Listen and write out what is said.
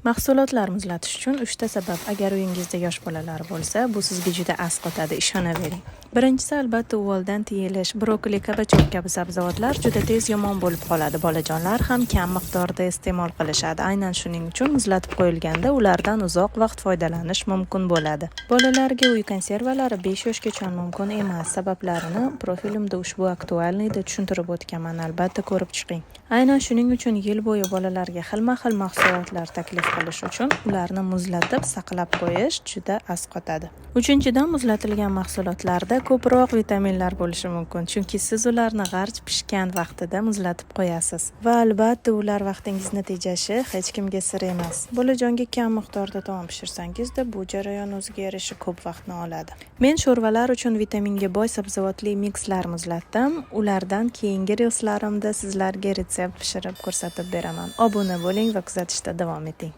Mahsulotlar muzlatish uchun 3 ta sabab. Agar uyingizda yosh bolalar bo'lsa, bu sizga juda asqotadi, ishonavering. Birinchisi albatta uvolidan tiyilish. Brokoli, kabachok kabi sabzavotlar juda tez yomon bo'lib qoladi. Bolajonlar ham kam miqdorda iste'mol qilishadi. Aynan shuning uchun muzlatib qo'yilganda ulardan uzoq vaqt foydalanish mumkin bo'ladi. Bolalarga uy konservalari 5 yoshgacha mumkin emas. Sabablarini profilimda ushbu aktualniyda tushuntirib o'tganman, albatta ko'rib chiqing. Aynan shuning uchun yil bo'yi bolalarga xilma-xil mahsulotlar taklif qilish uchun ularni muzlatib saqlab qo'yish juda asqotadi. Uchinchidan, muzlatilgan mahsulotlarda ko'proq vitaminlar bo'lishi mumkin, chunki siz ularni g'arch pishgan vaqtida muzlatib qo'yasiz. Va albatta ular vaqtingizni tejashi hech kimga sir emas. Bolajonga kam miqdorda taom pishirsangiz-da, bu jarayon o'ziga yarasha ko'p vaqtni oladi. Men sho'rvalar uchun vitaminga boy sabzavotli mikslar muzlatdim. Ulardan keyingi reelslarimda sizlarga retsept pishirib ko'rsatib beraman. Obuna bo'ling va kuzatishda davom eting.